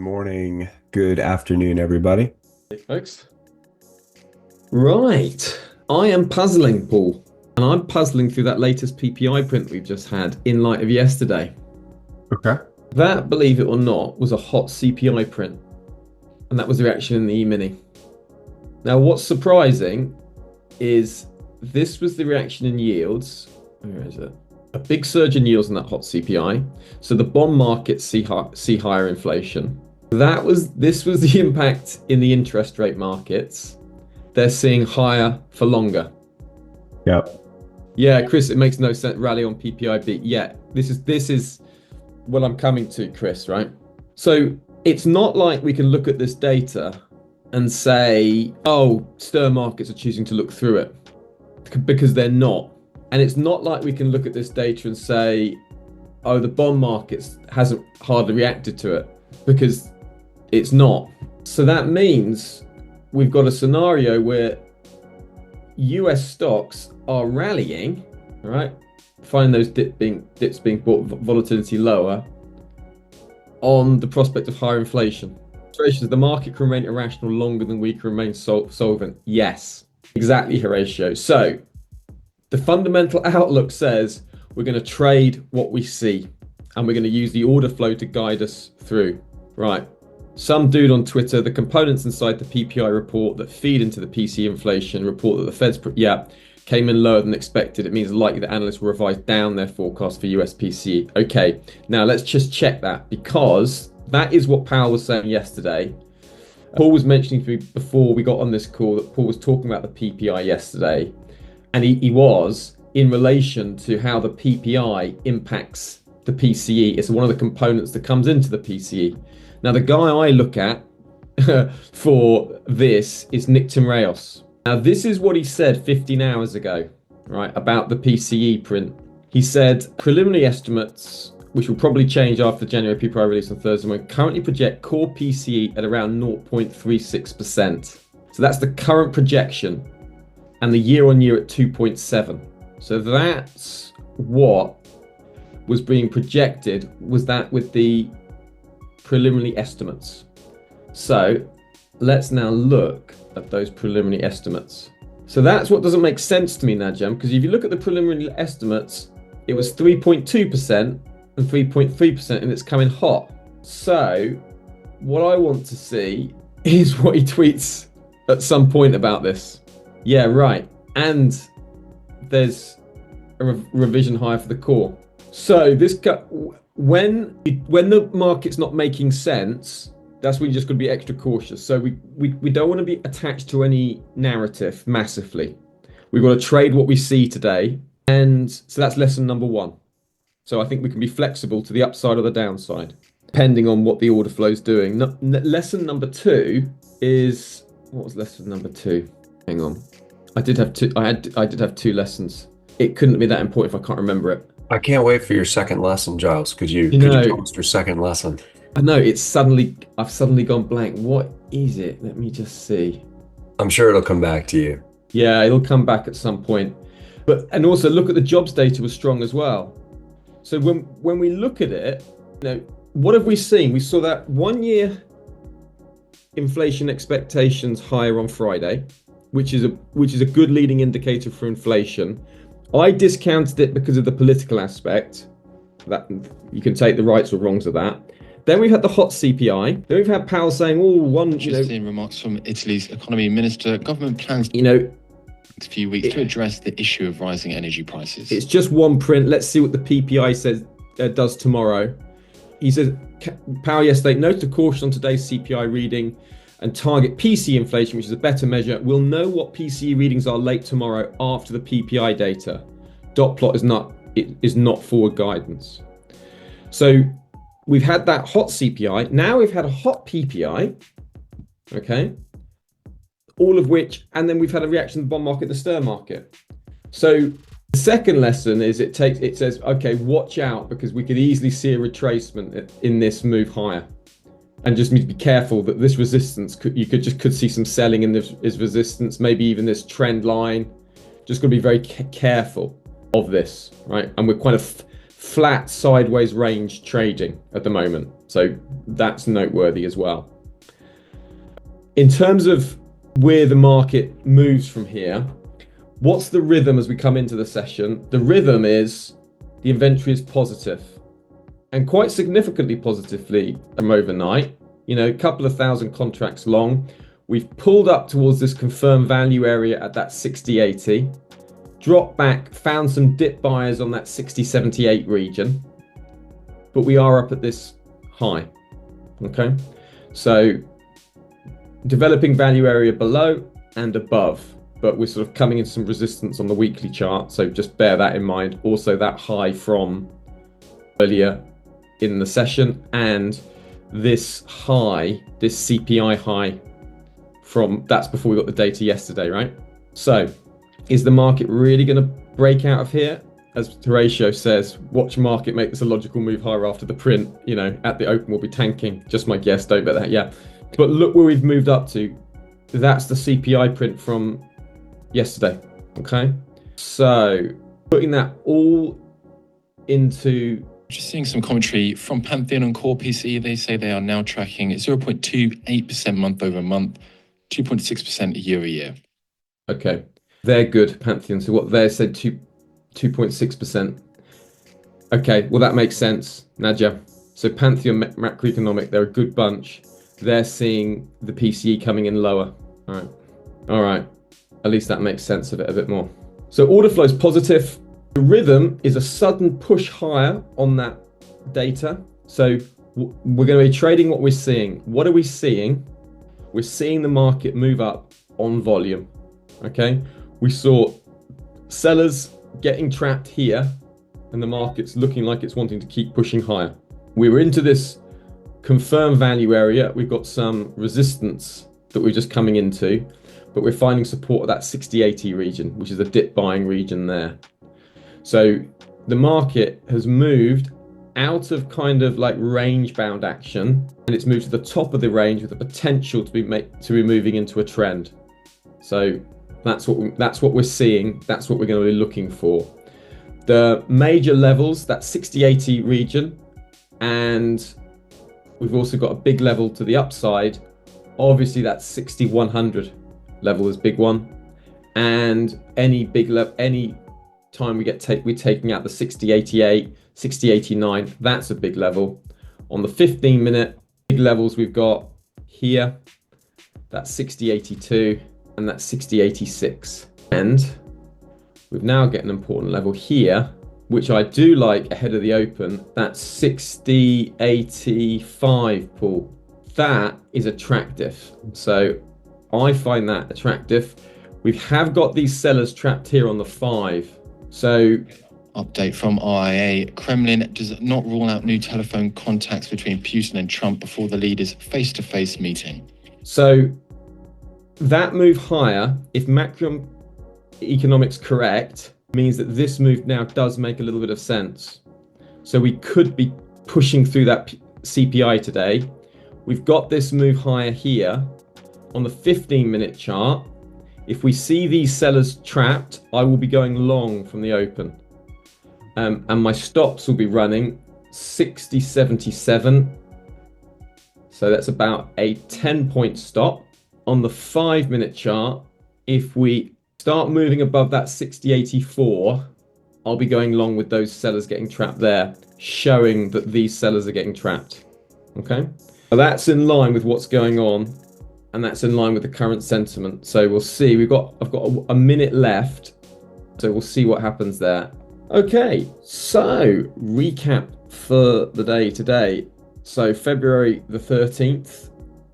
morning, good afternoon, everybody. Hey, folks. Right, I am puzzling, Paul, and I'm puzzling through that latest PPI print we've just had in light of yesterday. Okay. That, believe it or not, was a hot CPI print, and that was the reaction in the E-mini. Now, what's surprising is this was the reaction in yields. Where is it? A big surge in yields in that hot CPI. So the bond markets see higher inflation. This was the impact in the interest rate markets. They're seeing higher for longer. Yep. Yeah, Chris, it makes no sense. Rally on PPIB. Yeah, this is what I'm coming to, Chris, right? So it's not like we can look at this data and say, oh, stir markets are choosing to look through it, because they're not. And it's not like we can look at this data and say, oh, the bond markets hasn't hardly reacted to it, because it's not. So that means we've got a scenario where US stocks are rallying, right? Finding those dips being brought volatility lower on the prospect of higher inflation. The market can remain irrational longer than we can remain solvent. Yes, exactly, Horatio. So the fundamental outlook says we're going to trade what we see, and we're going to use the order flow to guide us through. Right. Some dude on Twitter, the components inside the PPI report that feed into the PCE inflation report that the Fed's came in lower than expected. It means likely that analysts will revise down their forecast for US PCE. Okay, now let's just check that, because that is what Powell was saying yesterday. Paul was mentioning to me before we got on this call that Paul was talking about the PPI yesterday, and he was in relation to how the PPI impacts the PCE. It's one of the components that comes into the PCE. Now, the guy I look at for this is Nick Timreos. Now, this is what he said 15 hours ago, right, about the PCE print. He said, preliminary estimates, which will probably change after the January PPI release on Thursday, we currently project core PCE at around 0.36%. So that's the current projection, and the year-on-year at 2.7. So that's what was being projected, was that with the preliminary estimates. So let's now look at those preliminary estimates. So that's what doesn't make sense to me now, Jem, because if you look at the preliminary estimates, it was 3.2% and 3.3%, and it's coming hot. So what I want to see is what he tweets at some point about this. Yeah, right. And there's a revision higher for the core. So this when the market's not making sense, that's when you just got to be extra cautious. So we don't want to be attached to any narrative massively. We've got to trade what we see today. And so that's lesson number one. So I think we can be flexible to the upside or the downside, depending on what the order flow is doing. Lesson number two is, what was lesson number two? Hang on. I did have two lessons. It couldn't be that important if I can't remember it. I can't wait for your second lesson, Giles. Could you tell us your second lesson? I know I've suddenly gone blank. What is it? Let me just see. I'm sure it'll come back to you. Yeah, it'll come back at some point. And also look at the jobs data was strong as well. So when we look at it, what have we seen? We saw that 1 year inflation expectations higher on Friday, which is a good leading indicator for inflation. I discounted it because of the political aspect. That you can take the rights or wrongs of that. Then we've had the hot CPI. Then we've had Powell saying, Interesting remarks from Italy's economy minister. Government plans a few weeks to address the issue of rising energy prices. It's just one print. Let's see what the PPI does tomorrow. He says, Powell yesterday noted a caution on today's CPI reading and target PCE inflation, which is a better measure. We'll know what PCE readings are late tomorrow after the PPI data. Dot plot is not forward guidance. So we've had that hot CPI. Now we've had a hot PPI. Okay. All of which, and then we've had a reaction to the bond market, the stir market. So the second lesson is it says, okay, watch out, because we could easily see a retracement in this move higher. And just need to be careful that this resistance, you could see some selling in this resistance, maybe even this trend line. Just got to be very careful of this, right? And we're kind of flat sideways range trading at the moment. So that's noteworthy as well. In terms of where the market moves from here, what's the rhythm as we come into the session? The rhythm is the inventory is positive, and quite significantly positively from overnight. You know, a couple of thousand contracts long. We've pulled up towards this confirmed value area at that 60.80, dropped back, found some dip buyers on that 60.78 region, but we are up at this high. Okay, so developing value area below and above, but we're sort of coming into some resistance on the weekly chart, so just bear that in mind. Also that high from earlier in the session, and this high, this CPI high from, that's before we got the data yesterday, right? So is the market really going to break out of here? As Horatio says, watch market make this a logical move higher after the print. You know, at the open we'll be tanking. Just my guess, don't bet that. Yeah, but look where we've moved up to. That's the CPI print from yesterday. Okay, so putting that all into, just seeing some commentary from Pantheon and Core PCE. They say they are now tracking 0.28% month over month, 2.6% year over year. Okay, they're good, Pantheon. So what they said, 2.6%. Okay, well that makes sense, Nadja. So Pantheon macroeconomic, they're a good bunch. They're seeing the PCE coming in lower. All right. At least that makes sense of it a bit more. So order flow is positive. The rhythm is a sudden push higher on that data. So we're going to be trading what we're seeing. What are we seeing? We're seeing the market move up on volume. Okay, we saw sellers getting trapped here, and the market's looking like it's wanting to keep pushing higher. We were into this confirmed value area. We've got some resistance that we're just coming into, but we're finding support at that 60.80 region, which is a dip buying region there. So the market has moved out of kind of like range bound action, and it's moved to the top of the range with the potential to be moving into a trend. So that's what we're seeing. That's what we're going to be looking for. The major levels, that 60.80 region, and we've also got a big level to the upside. Obviously, that 60.100 level is a big one, and any big level, any time we're taking out the 60.88, 60.89, that's a big level. On the 15-minute, big levels we've got here, that's 60.82 and that's 60.86. And we've now got an important level here, which I do like ahead of the open. That's 60.85, Paul. That is attractive. So I find that attractive. We have got these sellers trapped here on the 5. So update from RIA. Kremlin does not rule out new telephone contacts between Putin and Trump before the leaders' face-to-face meeting. So that move higher, if macroeconomics correct, means that this move now does make a little bit of sense. So we could be pushing through that CPI today. We've got this move higher here on the 15-minute chart. If we see these sellers trapped, I will be going long from the open. And my stops will be running 60.77. So that's about a 10-point stop. On the 5-minute chart, if we start moving above that 60.84, I'll be going long with those sellers getting trapped there, showing that these sellers are getting trapped. Okay, so that's in line with what's going on, and that's in line with the current sentiment. So we'll see. I've got a minute left, so we'll see what happens there. Okay, so recap for the day today. So February the 13th,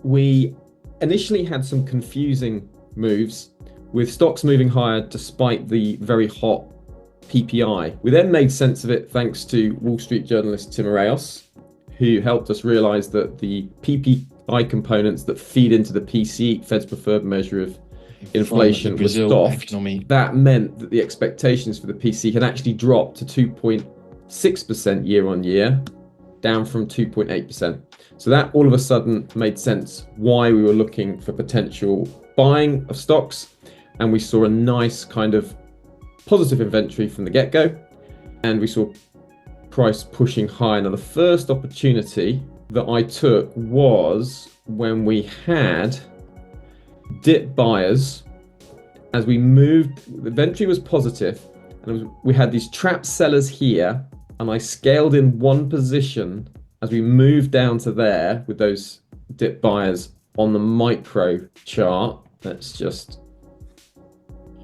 we initially had some confusing moves with stocks moving higher despite the very hot PPI. We then made sense of it thanks to Wall Street journalist Tim Rayos, who helped us realize that the PPI components that feed into the PCE, Fed's preferred measure of inflation, was soft. That meant that the expectations for the PCE had actually dropped to 2.6% year on year, down from 2.8%. So that all of a sudden made sense why we were looking for potential buying of stocks, and we saw a nice kind of positive inventory from the get-go, and we saw price pushing high. Now the first opportunity that I took was when we had dip buyers as we moved. The inventory was positive, and we had these trap sellers here, and I scaled in one position as we moved down to there with those dip buyers on the micro chart. That's just,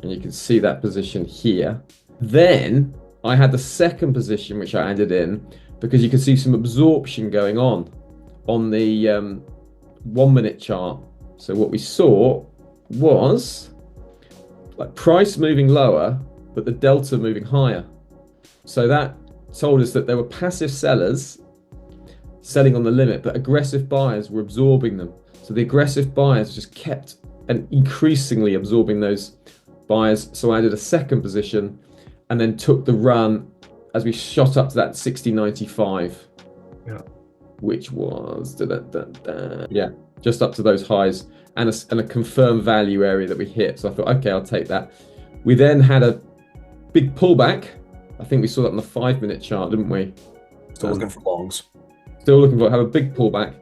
and you can see that position here. Then I had the second position which I added in because you can see some absorption going on the 1 minute chart. So what we saw was like price moving lower, but the delta moving higher. So that told us that there were passive sellers selling on the limit, but aggressive buyers were absorbing them. So the aggressive buyers just kept and increasingly absorbing those buyers. So I added a second position and then took the run as we shot up to that 60.95, which was yeah, just up to those highs and a confirmed value area that we hit. So I thought, okay, I'll take that. We then had a big pullback. I think we saw that on the 5 minute chart, didn't we? Still looking for longs. Still looking for, have a big pullback.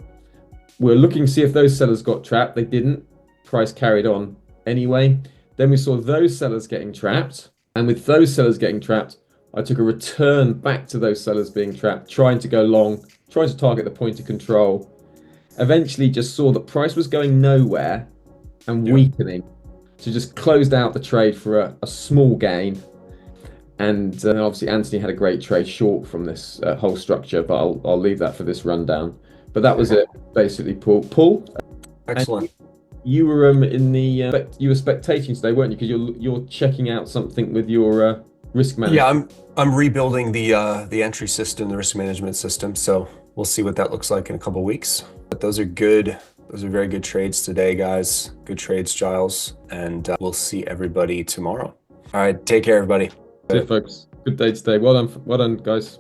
We're looking to see if those sellers got trapped. They didn't. Price carried on anyway. Then we saw those sellers getting trapped. And with those sellers getting trapped, I took a return back to those sellers being trapped, trying to go long, trying to target the point of control. Eventually just saw that price was going nowhere and weakening. So just closed out the trade for a small gain. And obviously Anthony had a great trade short from this whole structure, but I'll leave that for this rundown. But that was it, basically, Paul. Excellent. You were in the you were spectating today, weren't you? Because you're checking out something with your risk management. Yeah, I'm rebuilding the entry system, the risk management system. So we'll see what that looks like in a couple of weeks. But those are good. Those are very good trades today, guys. Good trades, Giles. And we'll see everybody tomorrow. All right, take care, everybody. See you, folks. Good day today. Well done, guys.